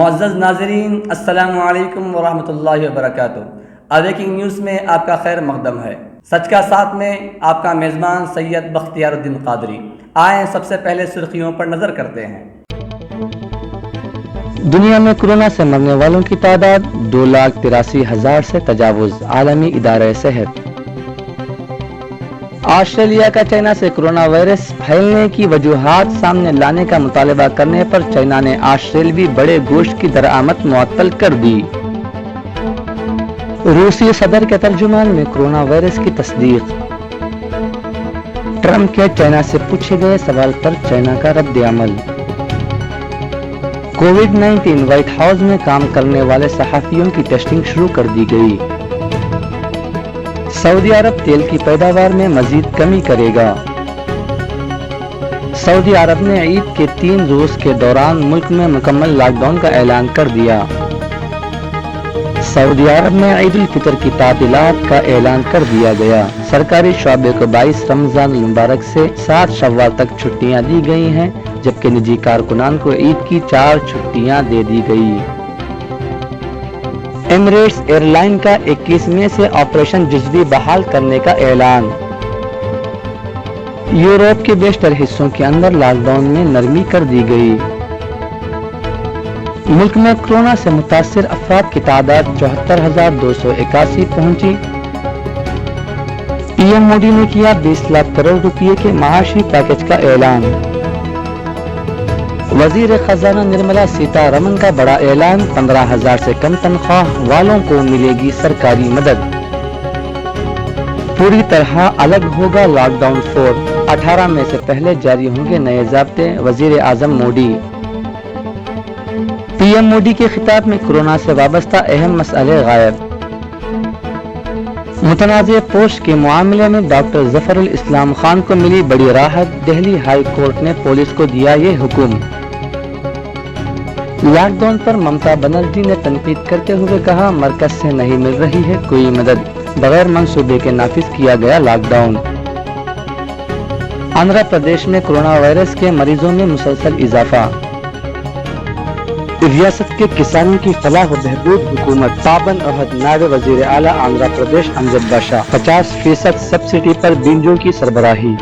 معزز ناظرین، السلام علیکم ورحمۃ اللہ وبرکاتہ۔ اویکنگ نیوز میں آپ کا خیر مقدم ہے۔ سچ کا ساتھ میں آپ کا میزبان سید بختیار الدین قادری۔ آئیں سب سے پہلے سرخیوں پر نظر کرتے ہیں۔ دنیا میں کورونا سے مرنے والوں کی تعداد 2,83,000 سے تجاوز، عالمی ادارہ صحت۔ آسٹریلیا کا چائنا سے کورونا وائرس پھیلنے کی وجوہات سامنے لانے کا مطالبہ کرنے پر چائنا نے آسٹریلوی بڑے گوشت کی درآمد معطل کر دی۔ روسی صدر کے ترجمان میں کورونا وائرس کی تصدیق۔ ٹرمپ کے چائنا سے پوچھے گئے سوال پر چائنا کا رد عمل۔ کووڈ-19 وائٹ ہاؤس میں کام کرنے والے صحافیوں کی ٹیسٹنگ شروع کر دی گئی۔ سعودی عرب تیل کی پیداوار میں مزید کمی کرے گا۔ سعودی عرب نے عید کے 3 روز کے دوران ملک میں مکمل لاک ڈاؤن کا اعلان کر دیا۔ سعودی عرب میں عید الفطر کی تعطیلات کا اعلان کر دیا گیا۔ سرکاری شعبے کو 22 رمضان المبارک سے 7 شوال تک چھٹیاں دی گئی ہیں، جبکہ نجی کارکنان کو عید کی 4 چھٹیاں دے دی گئی۔ ایمریٹس ایئر لائن کا 21 مئی سے آپریشن جزوی بحال کرنے کا اعلان۔ یورپ کے بیشتر حصوں کے اندر لاک ڈاؤن میں نرمی کر دی گئی۔ ملک میں کورونا سے متاثر افراد کی تعداد 74,281 پہنچی۔ پی ایم مودی نے کیا 20 لاکھ کروڑ روپے کے معاشی پیکج کا اعلان۔ وزیر خزانہ نرملا سیتا رمن کا بڑا اعلان، 15,000 سے کم تنخواہ والوں کو ملے گی سرکاری مدد۔ پوری طرح الگ ہوگا لاک ڈاؤن 4، 18 مئی سے پہلے جاری ہوں گے نئے ضابطے، وزیر اعظم مودی۔ پی ایم مودی کے خطاب میں کورونا سے وابستہ اہم مسئلے غائب۔ متنازع پوسٹ کے معاملے میں ڈاکٹر ظفر الاسلام خان کو ملی بڑی راحت، دہلی ہائی کورٹ نے پولیس کو دیا یہ حکم۔ لاک ڈاؤن پر ممتا بنرجی نے تنقید کرتے ہوئے کہا، مرکز سے نہیں مل رہی ہے کوئی مدد، بغیر منصوبے کے نافذ کیا گیا لاک ڈاؤن۔ آندھرا پردیش میں کورونا وائرس کے مریضوں میں مسلسل اضافہ۔ ریاست کے کسانوں کی فلاح و بہبود حکومت پابند عہد نائب وزیر اعلیٰ آندھرا پردیش امجد باشا، 50% سبسڈی پر بینجوں کی سربراہی۔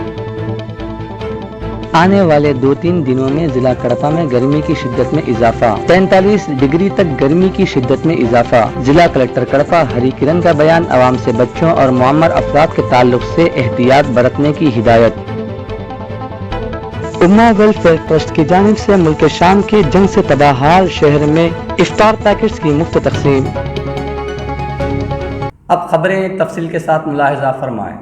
آنے والے 2-3 دنوں میں ضلع کڑپا میں گرمی کی شدت میں اضافہ، 43 ڈگری تک گرمی کی شدت میں اضافہ۔ ضلع کلکٹر کڑپا ہری کرن کا بیان، عوام سے بچوں اور معمر افراد کے تعلق سے احتیاط برتنے کی ہدایت۔ امہ ویلفیئر ٹرسٹ کی جانب سے ملک شام کے جنگ سے تباہ حال شہر میں افطار پیکٹس کی مفت تقسیم۔ اب خبریں تفصیل کے ساتھ ملاحظہ فرمائیں۔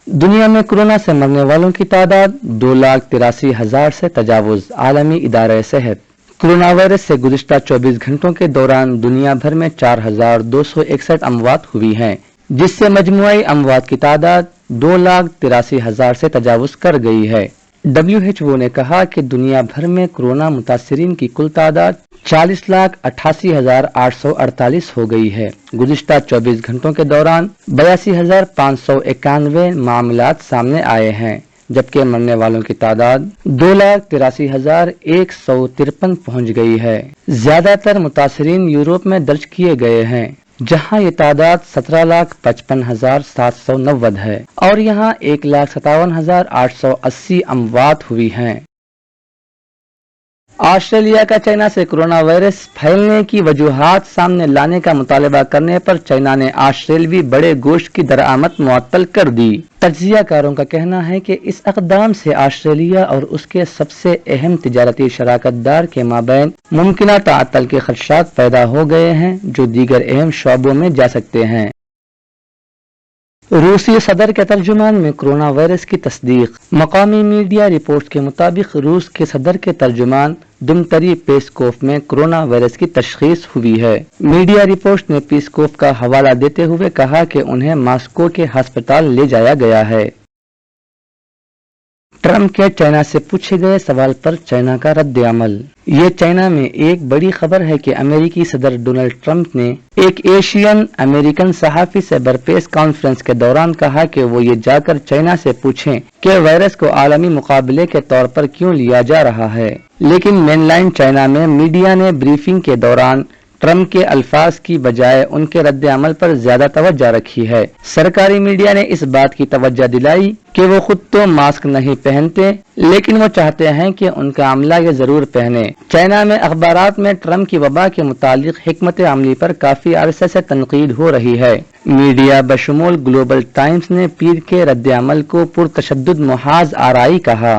دنیا میں کورونا سے مرنے والوں کی تعداد 2,83,000 سے تجاوز، عالمی ادارہ صحت۔ کورونا وائرس سے گزشتہ 24 گھنٹوں کے دوران دنیا بھر میں 4,261 اموات ہوئی ہیں، جس سے مجموعی اموات کی تعداد 2,83,000 سے تجاوز کر گئی ہے۔ WHO نے کہا کہ دنیا بھر میں کورونا متاثرین کی کل تعداد 40,88,848 ہو گئی ہے۔ گزشتہ 24 گھنٹوں کے دوران 82,591 معاملات سامنے آئے ہیں، جبکہ مرنے والوں کی تعداد 2,83,153 پہنچ گئی ہے۔ زیادہ تر متاثرین یورپ میں درج کیے گئے ہیں، جہاں یہ تعداد 17,55,790 ہے، اور یہاں 1,57,880 اموات ہوئی ہیں۔ آسٹریلیا کا چائنا سے کورونا وائرس پھیلنے کی وجوہات سامنے لانے کا مطالبہ کرنے پر چائنا نے آسٹریلوی بڑے گوشت کی درآمد معطل کر دی۔ تجزیہ کاروں کا کہنا ہے کہ اس اقدام سے آسٹریلیا اور اس کے سب سے اہم تجارتی شراکت دار کے مابین ممکنہ تعطل کے خدشات پیدا ہو گئے ہیں، جو دیگر اہم شعبوں میں جا سکتے ہیں۔ روسی صدر کے ترجمان میں کورونا وائرس کی تصدیق۔ مقامی میڈیا رپورٹ کے مطابق روس کے صدر کے ترجمان دمتری پیسکوف میں کورونا وائرس کی تشخیص ہوئی ہے۔ میڈیا رپورٹ نے پیسکوف کا حوالہ دیتے ہوئے کہا کہ انہیں ماسکو کے ہسپتال لے جایا گیا ہے۔ ट्रंप के चाइना से पूछे गए सवाल पर चाइना का रद्द अमल। ये चाइना में एक बड़ी खबर है कि अमेरिकी सदर डोनाल्ड ट्रंप ने एक एशियन अमेरिकन सहाफी से बरपेश कॉन्फ्रेंस के दौरान कहा कि वो ये जाकर चाइना से पूछें कि वायरस को आलमी मुकाबले के तौर पर क्यों लिया जा रहा है। लेकिन मेनलैंड चाइना में मीडिया ने ब्रीफिंग के दौरान ट्रंप के अल्फाज की बजाय उनके रद्द अमल पर ज्यादा तवज्जो रखी है। सरकारी मीडिया ने इस बात की तवज्जो दिलाई कि वो खुद तो मास्क नहीं पहनते, लेकिन वो चाहते हैं कि उनका अमला ये जरूर पहने। चाइना में अखबारात में ट्रंप की वबा के मुतालिक हिकमत अमली पर काफी अरसे से तनकीद हो रही है। मीडिया बशमूल ग्लोबल टाइम्स ने पीर के रद्द अमल को पुरतशद्दुद मुहाज आराई कहा।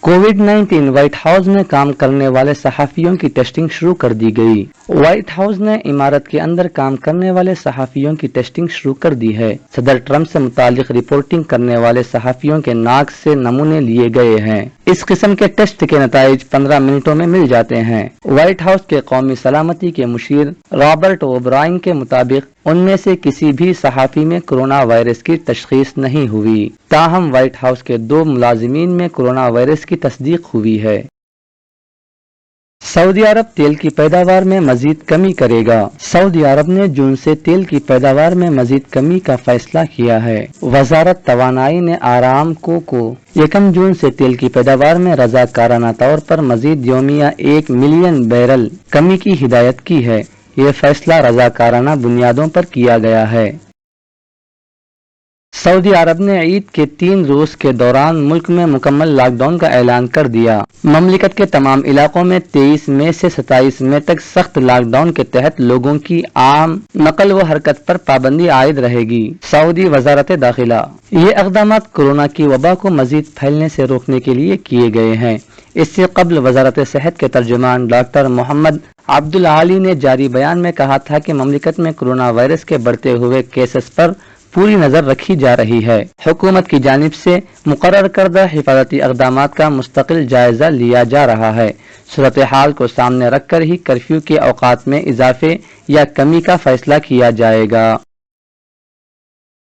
कोविड-19 व्हाइट हाउस में काम करने वाले सहाफियों की टेस्टिंग शुरू कर दी गई। व्हाइट हाउस ने इमारत के अंदर काम करने वाले सहाफियों की टेस्टिंग शुरू कर दी है। सदर ट्रंप से मुतालिक रिपोर्टिंग करने वाले सहाफियों के नाक से नमूने लिए गए हैं। इस किस्म के टेस्ट के नताइज 15 मिनटों में मिल जाते हैं। व्हाइट हाउस के कौमी सलामती के मुशीर रॉबर्ट ओब्रायन के मुताबिक उनमें से किसी भी सहाफी में कोरोना वायरस की तशखीस नहीं हुई। ताहम व्हाइट हाउस के 2 मुलाजिमीन में कोरोना वायरस की तस्दीक हुई है। सऊदी अरब तेल की पैदावार में मजीद कमी करेगा। सऊदी अरब ने जून से तेल की पैदावार में मजीद कमी का फैसला किया है। वजारत तवानाई ने आरामको को 1 जून से तेल की पैदावार में रजाकाराना तौर पर मजीद यौमिया 1 मिलियन बैरल कमी की हिदायत की है। ये फैसला रजाकाराना बुनियादों पर किया गया है। सऊदी अरब ने ईद के 3 रोज के दौरान मुल्क में मुकम्मल लॉकडाउन का ऐलान कर दिया। ममलिकत के तमाम इलाकों में 23 मई से 27 मई तक सख्त लॉकडाउन के तहत लोगों की आम नकल व हरकत पर पाबंदी आयद रहेगी। सऊदी वजारत दाखिला ये इक़दाम कोरोना की वबा को मजीद फैलने से रोकने के लिए किए गए हैं। इससे कबल वजारत सेहत के तर्जुमान डॉक्टर मोहम्मद अब्दुल आली ने जारी बयान में कहा था कि ममलिकत में कोरोना वायरस के बढ़ते हुए केसेस पर पूरी नजर रखी जा रही है। हुकूमत की जानिब से मुकर्रर करदा हिफाजती इक़दाम का मुस्तकिल जायजा लिया जा रहा है। सूरत हाल को सामने रखकर ही कर्फ्यू के औकात में इजाफे या कमी का फैसला किया जाएगा।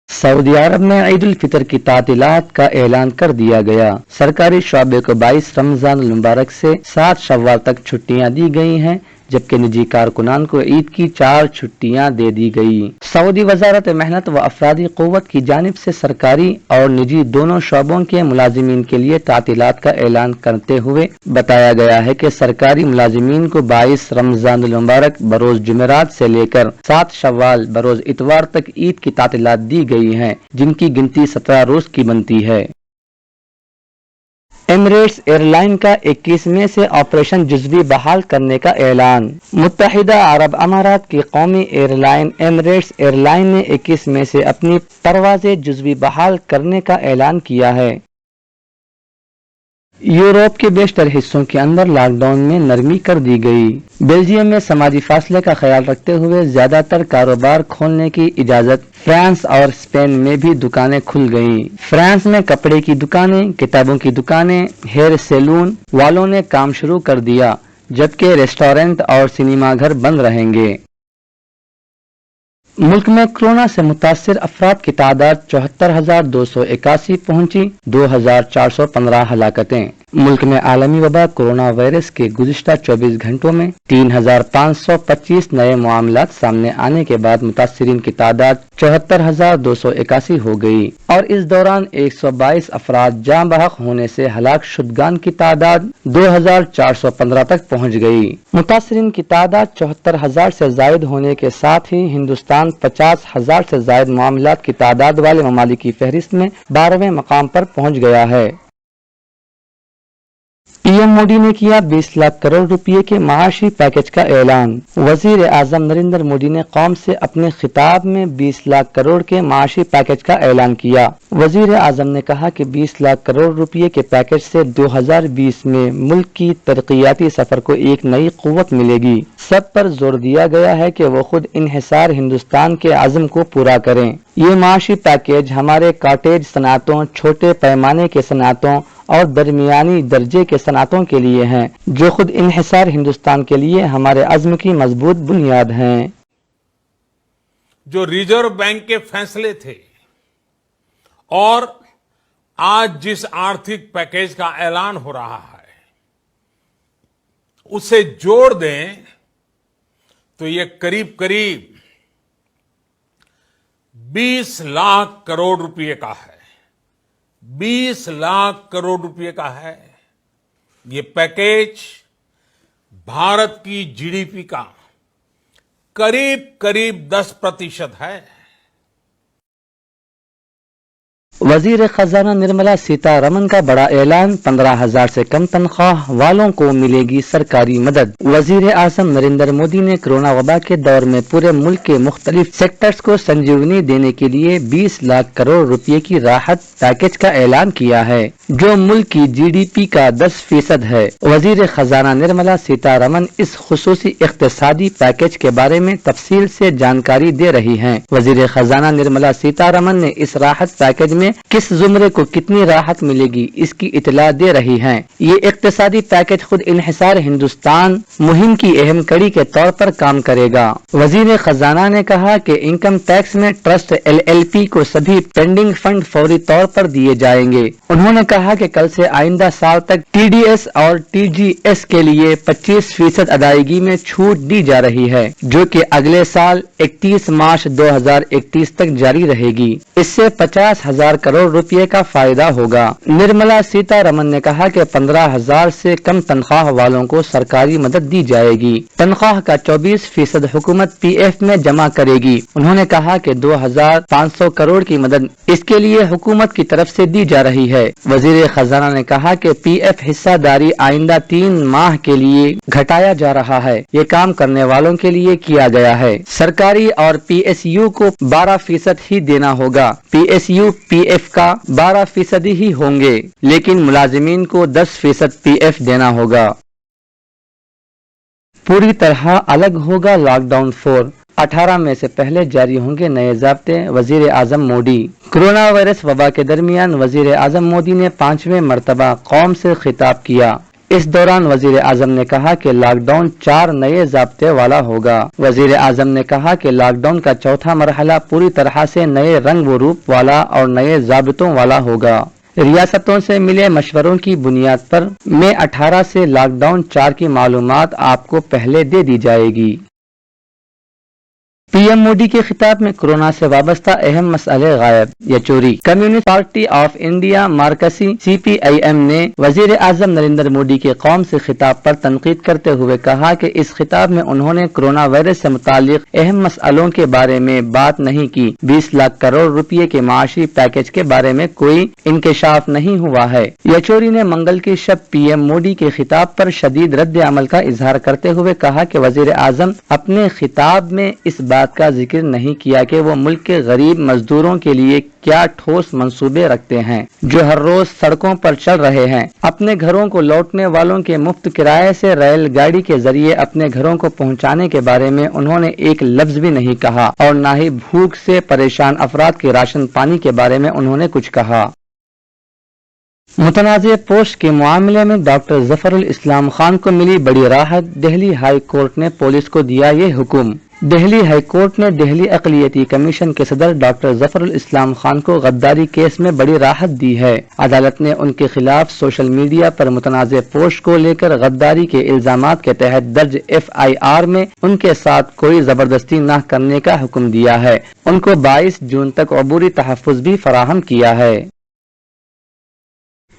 सऊदी अरब में ईद उल फितर की तातीलात का ऐलान कर दिया गया। सरकारी शोबे को 22 रमजान मुबारक से 7 शव्वाल तक छुट्टियां दी गई हैं, जबकि निजी कारकुनान को ईद की 4 छुट्टियां दे दी गई। सऊदी वजारत मेहनत व अफरादी क़ुव्वत की जानिब से सरकारी और निजी दोनों शोबों के मुलाजिमीन के लिए तातीलात का ऐलान करते हुए बताया गया है कि सरकारी मुलाजिमीन को 22 रमजान मुबारक बरोज जुमेरात से लेकर 7 शव्वाल बरोज इतवार तक ईद की तातीलात दी गई हैं, जिनकी गिनती 17 रोज की बनती है। एमिरेट्स एयरलाइन का 21 मई से ऑपरेशन जुज़वी बहाल करने का ऐलान। मुत्तहिदा अरब अमारात की कौमी एयरलाइन एमिरेट्स एयरलाइन ने 21 मई से अपनी परवाज़ें जुज़वी बहाल करने का ऐलान किया है। यूरोप के बेशतर हिस्सों के अंदर लॉकडाउन में नरमी कर दी गई। बेल्जियम में समाजी फासले का ख्याल रखते हुए ज्यादातर कारोबार खोलने की इजाजत। फ्रांस और स्पेन में भी दुकानें खुल गईं। फ्रांस में कपड़े की दुकानें, किताबों की दुकानें, हेयर सैलून वालों ने काम शुरू कर दिया, जबकि रेस्टोरेंट और सिनेमा घर बंद रहेंगे। मुल्क में कोरोना से मुतासिर अफराद की तादाद 74,281 पहुंची। 2,415 हलाकतें। मुल्क में आलमी वबा कोरोना वायरस के गुज़िश्ता 24 घंटों में 3,525 नए मामलात सामने आने के बाद मुतासिरीन की तादाद 74,281 हो गई और इस दौरान 122 अफराद जाँ बहक होने से हलाक शुदगान की तादाद 2,415 तक पहुँच गई। मुतासिरीन की तादाद 74,000 से जायद होने के साथ ही हिंदुस्तान 50,000 से जायद मामलात की तादाद वाले ममालिक की फहरिस्त में 12वें मकाम पर पहुँच गया है। पीएम मोदी ने किया 20 लाख करोड़ रुपए के माशी पैकेज का ऐलान। वजीर आजम नरेंद्र मोदी ने कौम से अपने खिताब में 20 लाख करोड़ के माशी पैकेज का ऐलान किया। वजीर आजम ने कहा कि 20 लाख करोड़ रुपए के पैकेज से 2020 में मुल्क की तरक्याती सफर को एक नई कुव्वत मिलेगी। सब पर जोर दिया गया है कि वो खुद इन्हिसार हिंदुस्तान के आज़म को पूरा करें। ये माशी पैकेज हमारे कॉटेज सनातों, छोटे पैमाने के सनातों और दरमियानी दर्जे के सनातों के लिए हैं, जो खुद इन्हिसार हिंदुस्तान के लिए हमारे अज़्म की मजबूत बुनियाद हैं। जो रिजर्व बैंक के फैसले थे और आज जिस आर्थिक पैकेज का ऐलान हो रहा है उसे जोड़ दें तो ये करीब करीब 20 लाख करोड़ रुपए का है। 20 लाख करोड़ रुपए का है। ये पैकेज भारत की जीडीपी का करीब करीब 10% है। वजीर खजाना निर्मला सीतारमण का बड़ा ऐलान, 15,000 से कम तनख्वाह वालों को मिलेगी सरकारी मदद। वजीर आजम नरेंद्र मोदी ने कोरोना वबा के दौर में पूरे मुल्क के मुख्तलिफ सेक्टर्स को संजीवनी देने के लिए 20 लाख करोड़ रुपए की राहत पैकेज का ऐलान किया है, जो मुल्क की जीडीपी का 10% है। वजीर खजाना निर्मला सीतारमण इस खुसूसी इख्तिसादी पैकेज के बारे में तफसील से जानकारी दे रही हैं। वजीर खजाना निर्मला सीतारमण ने इस राहत पैकेज में किस जुमरे को कितनी राहत मिलेगी इसकी इतला दे रही हैं। ये इक्तिसादी पैकेज खुद इन्हिसार हिंदुस्तान मुहिम की अहम कड़ी के तौर पर काम करेगा। वजीर खजाना ने कहा कि इनकम टैक्स में ट्रस्ट LLP को सभी पेंडिंग फंड फौरी तौर पर दिए जाएंगे। उन्होंने कहा कि कल से आइंदा साल तक TDS और TGS के लिए 25% अदायगी में छूट दी जा रही है, जो कि अगले साल 31 मार्च 2031 तक जारी रहेगी। इससे 50,000 करोड़ रुपए का फायदा होगा। निर्मला सीतारमण ने कहा कि 15,000 से कम तनख्वाह वालों को सरकारी मदद दी जाएगी। तनख्वाह का 24% हुकूमत PF में जमा करेगी। उन्होंने कहा कि 2,500 करोड़ की मदद इसके लिए हुकूमत की तरफ से दी जा रही है। वजीर खजाना ने कहा कि PF हिस्सादारी आइंदा 3 माह के लिए घटाया जा रहा है। ये काम करने वालों के लिए किया गया है। सरकारी और PSU को 12% ही देना होगा। PSU PF का 12% ही होंगे, लेकिन मुलाजिमीन को 10% PF देना होगा। पूरी तरह अलग होगा लॉकडाउन 4, 18 मई से पहले जारी होंगे नए ज़ाब्ते, वजीर आजम मोदी। कोरोना वायरस वबा के दरमियान वजीर आजम मोदी ने 5वें मरतबा कौम से खिताब किया। इस दौरान वजीर आजम ने कहा कि लॉकडाउन 4 नए ज़ाब्ते वाला होगा। वजीर आजम ने कहा कि लॉकडाउन का चौथा मरहला पूरी तरह से नए रंग व रूप वाला और नए ज़ाब्तों वाला होगा। रियासतों से मिले मशवरों की बुनियाद पर मई 18 से लॉकडाउन 4 की मालूमात आपको पहले दे दी जाएगी। PM मोदी के खिताब में कोरोना से वाबस्ता अहम मसले गायब या चोरी। Communist party of India Marxist CPIM ने वजीर आजम नरेंद्र मोदी के कौम से खिताब पर तनकीद करते हुए कहा कि इस खिताब में उन्होंने कोरोना वायरस से मुतालिक अहम मसलों के बारे में बात नहीं की। 20 लाख करोड़ रुपए के माशी पैकेज के बारे में कोई इंकशाफ नहीं हुआ है। येचूरी ने मंगल की शब PM मोदी के खिताब पर शदीद रद्द अमल का इजहार करते हुए कहा कि वजीर आजम अपने खिताब में इस बात का जिक्र नहीं किया कि वो मुल्क के गरीब मजदूरों के लिए क्या ठोस मंसूबे रखते हैं, जो हर रोज सड़कों पर चल रहे हैं। अपने घरों को लौटने वालों के मुफ्त किराए से रेलगाड़ी के जरिए अपने घरों को पहुंचाने के बारे में उन्होंने एक लफ्ज भी नहीं कहा और न ही भूख से परेशान अफराद के राशन पानी के बारे में उन्होंने कुछ कहा। मुतनाज़ पोस्ट के मामले में डॉक्टर जफरुल इस्लाम खान को मिली बड़ी राहत। दिल्ली हाई कोर्ट ने पुलिस को दिया ये हुक्म। दिल्ली हाई कोर्ट ने दिल्ली अक़लियती कमीशन के सदर डॉक्टर जफरुल इस्लाम खान को गद्दारी केस में बड़ी राहत दी है। अदालत ने उनके खिलाफ सोशल मीडिया पर मुतनाज़ पोस्ट को लेकर गद्दारी के इल्जामात के तहत दर्ज FIR में उनके साथ कोई जबरदस्ती न करने का हुक्म दिया है। उनको 22 जून तक अबूरी तहफ़्फ़ुज़ भी फराहम किया है।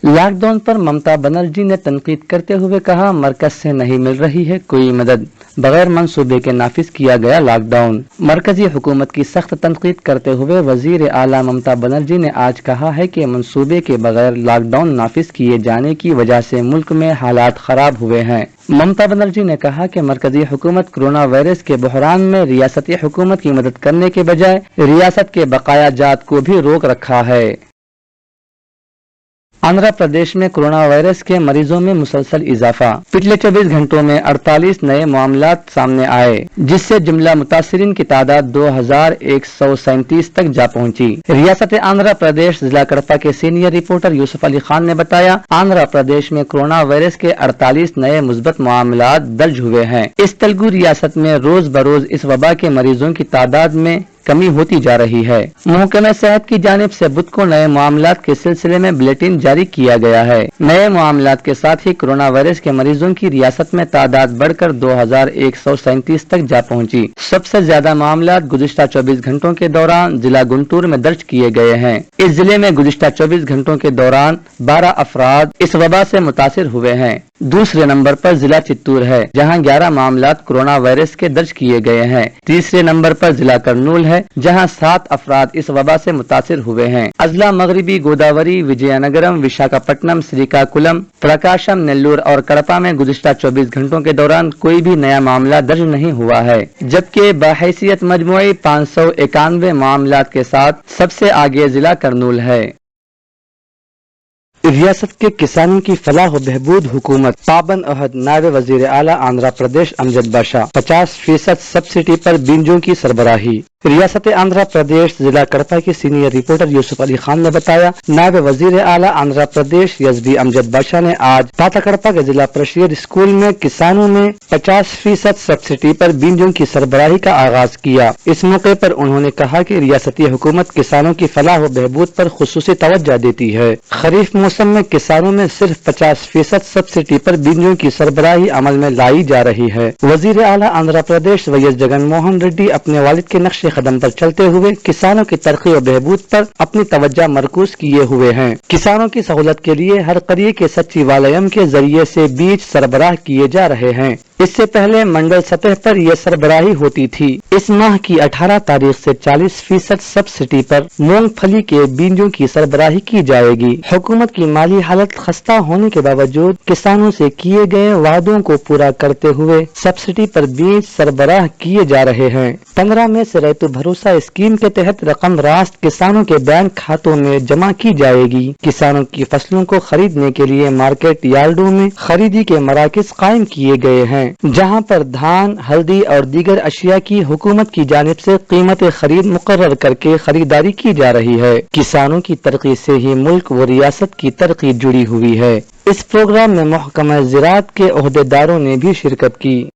लॉकडाउन पर ममता बनर्जी ने तनकीद करते हुए कहा, मरकज से नहीं मिल रही है कोई मदद, बगैर मंसूबे के नाफिज किया गया लॉकडाउन। मरकजी हुकूमत की सख्त तनकीद करते हुए वजीर आला ममता बनर्जी ने आज कहा है कि मंसूबे के बगैर लॉकडाउन नाफिज किए जाने की वजह से मुल्क में हालात खराब हुए हैं। ममता बनर्जी ने कहा कि मरकजी हुकूमत कोरोना वायरस के बहरान में रियासती हुकूमत की मदद करने के बजाय रियासत के बकाया जात को भी रोक रखा है। आंध्र प्रदेश में कोरोना वायरस के मरीजों में मुसलसल इजाफा। पिछले 24 घंटों में 48 नए मामलात सामने आए, जिससे जुमला मुतासिरीन की तादाद 2,137 तक जा पहुंची। रियासत आंध्र प्रदेश जिला कड़पा के सीनियर रिपोर्टर यूसुफ अली खान ने बताया, आंध्र प्रदेश में कोरोना वायरस के 48 नए मुस्बत मामलात दर्ज हुए हैं। इस तेलुगु रियासत में रोज बरोज इस वबा के मरीजों की तादाद में कमी होती जा रही है। महकमा सेहत की जानिब से बुध को नए मामलात के सिलसिले में बुलेटिन जारी किया गया है। नए मामलात के साथ ही कोरोना वायरस के मरीजों की रियासत में तादाद बढ़कर 2137 तक जा पहुंची। सबसे ज्यादा मामलात गुज़िश्ता 24 घंटों के दौरान जिला गुंटूर में दर्ज किए गए हैं। इस जिले में गुज़िश्ता 24 घंटों के दौरान 12 अफराद इस वबा से मुतासिर हुए हैं। दूसरे नंबर पर जिला चित्तूर है, जहां 11 मामलात कोरोना वायरस के दर्ज किए गए हैं। तीसरे नंबर पर जिला करनूल है, जहां 7 अफराद इस वबा से मुतासिर हुए हैं। अजला मगरिबी, गोदावरी, विजयनगरम, विशाखापट्टनम, श्रीकाकुलम, प्रकाशम, नेल्लूर और कड़पा में गुज़िश्ता 24 घंटों के दौरान कोई भी नया मामला दर्ज नहीं हुआ है, जबकि बहैसियत मजमूई 591 मामलात के साथ सबसे आगे जिला करनूल है। रियासत के किसानों की फलाह व बहबूद हुकूमत पाबंद अहद नायब वजीर आला आंध्र प्रदेश अमजद बाशा 50% सब्सिडी पर बीजों की सरबराही। रियासत आंध्र प्रदेश जिला कड़पा के सीनियर रिपोर्टर यूसुफ अली खान ने बताया, नायब वजीर आला आंध्र प्रदेश यजबी अमजद बाशा ने आज टाटा कड़पा के जिला परिषद स्कूल में किसानों में 50% सब्सिडी पर बीजों की सरबराही का आगाज किया। इस मौके पर उन्होंने कहा कि रियासती हुकूमत किसानों की फलाह व बहबूद पर खुसूसी तवज्जो देती है। खरीफ मौसम में किसानों में सिर्फ 50% सब्सिडी पर बीजों की सरबराही अमल में लाई जा रही है। वजीर आला आंध्र प्रदेश वैएस जगन मोहन रेड्डी अपने वालिद के नक्शे कदम पर चलते हुए किसानों की तरक्की और बहबूद पर अपनी तवज्जो मरकूज किए हुए हैं। किसानों की सहूलत के लिए हर करिए के सचिवालयम के जरिए से बीज सरबराह किए जा रहे हैं। इससे पहले मंडल सतह पर यह सरबराही होती थी। इस माह की 18 तारीख से 40% सब्सिडी पर मूंगफली के बीजों की सरबराही की जाएगी। हुकूमत की माली हालत खस्ता होने के बावजूद किसानों से किए गए वादों को पूरा करते हुए सब्सिडी पर बीज सरबराह किए जा रहे हैं। 15 में से रैतु भरोसा स्कीम के तहत रकम रास्त किसानों के बैंक खातों में जमा की जाएगी। किसानों की फसलों को खरीदने के लिए मार्केट यार्डों में खरीदी के मराकज कायम किए गए हैं, जहां पर धान, हल्दी और दीगर अशिया की हुकूमत की जानिब से कीमत खरीद मुकर्रर करके खरीदारी की जा रही है। किसानों की तरक्की से ही मुल्क व रियासत की तरक्की जुड़ी हुई है। इस प्रोग्राम में महकमा ज़राअत के ओहदेदारों ने भी शिरकत की।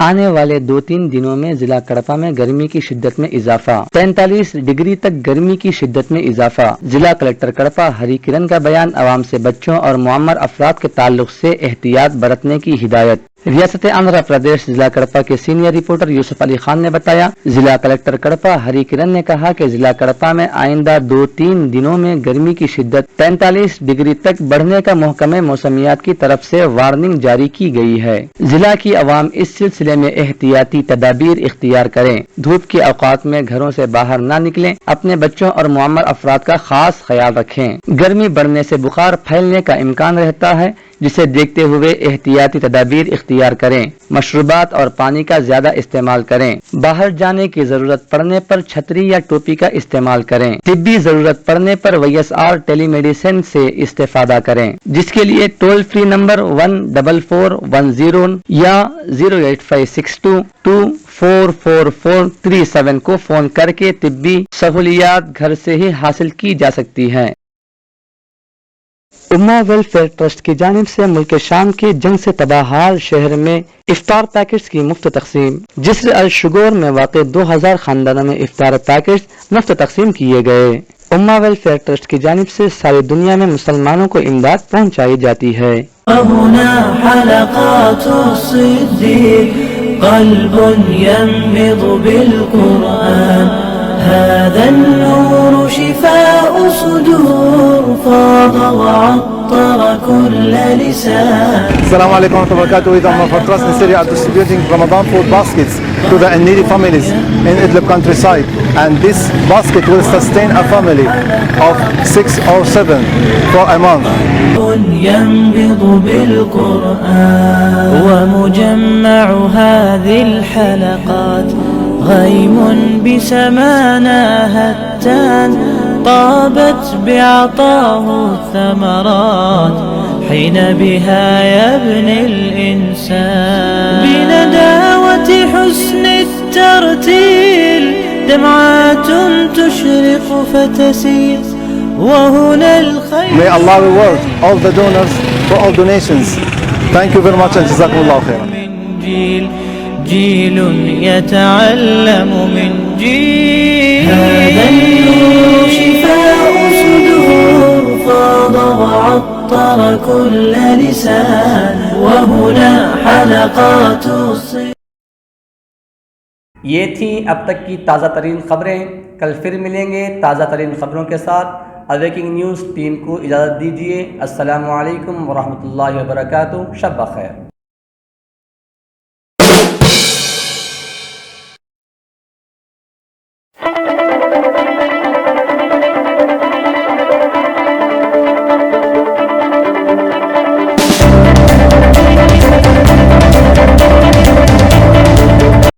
आने वाले 2-3 दिनों में जिला कड़पा में गर्मी की शिद्दत में इजाफा, 45 डिग्री तक गर्मी की शिद्दत में इजाफा। जिला कलेक्टर कड़पा हरी किरण का बयान, अवाम से बच्चों और मुअम्मर अफराद के ताल्लुक से एहतियात बरतने की हिदायत। रियासत आंध्र प्रदेश जिला कड़पा के सीनियर रिपोर्टर यूसुफ अली खान ने बताया, जिला कलेक्टर कड़पा हरी किरण ने कहा कि जिला कड़पा में आइंदा 2-3 दिनों में गर्मी की शिद्दत 45 डिग्री तक बढ़ने का महकमे मौसमियात की तरफ से वार्निंग जारी की गई है। जिला की अवाम इस सिलसिले में एहतियाती तदाबीर इख्तियार करें, धूप के औकात में घरों से बाहर न निकलें, अपने बच्चों और मुअम्मर अफराद का खास ख्याल रखें। गर्मी बढ़ने से बुखार फैलने का इम्कान रहता है, जिसे देखते हुए एहतियाती तदाबीर इख्तियार करें। मशरूबात और पानी का ज्यादा इस्तेमाल करें। बाहर जाने की जरूरत पड़ने पर छतरी या टोपी का इस्तेमाल करें। तिब्बी जरूरत पड़ने पर VSR टेलीमेडिसिन से इस्तेफादा करें, जिसके लिए टोल फ्री नंबर 14410 या 08562244437 को फोन करके तिब्बी सहूलियात घर से ही हासिल की जा सकती हैं। उम्मा वेलफेयर ट्रस्ट की जानिब से मुल्क शाम के जंग से तबाहाल शहर में इफ्तार पैकेट्स की मुफ्त तकसीम। जिस्र अल शुगोर में वाक़ 2000 खानदानों में इफ्तार पैकेट्स मुफ्त तकसीम किए गए। उम्मा वेलफेयर ट्रस्ट की जानिब से सारी दुनिया में मुसलमानों को इमदाद पहुँचाई जाती है। هذا النور شفاء صدور فاض وعطر كل لسان. Assalamu alaikum wa rahmatullahi wa barakatuh. With Ummah Trust in Syria are distributing Ramadan food baskets to the needy families in Idlib countryside, and this basket will sustain a family of 6 or 7 for a month. ينبض بالقرآن ومجمع هذه الحلقات غيم بسمانا هتان طابت بعطاه الثمرات حين بها يبني الإنسان بنداوة حسن الترتيل دمعات تشرق فتسيل وهنا الخير. May Allah reward all the donors for all donations. Thank you very much and Jazakumullah khairan. جيل يتعلم من جيل. هذا النور شفاء صدور فاض وعطر كل لسان وهنا حلقات الصدور. یہ تھی اب تک کی تازہ ترین خبریں. کل پھر ملیں گے تازہ ترین خبروں کے ساتھ. اویکنگ نیوز ٹیم کو اجازت دیجیے. السلام علیکم ورحمۃ اللہ وبرکاتہ. شب بخیر.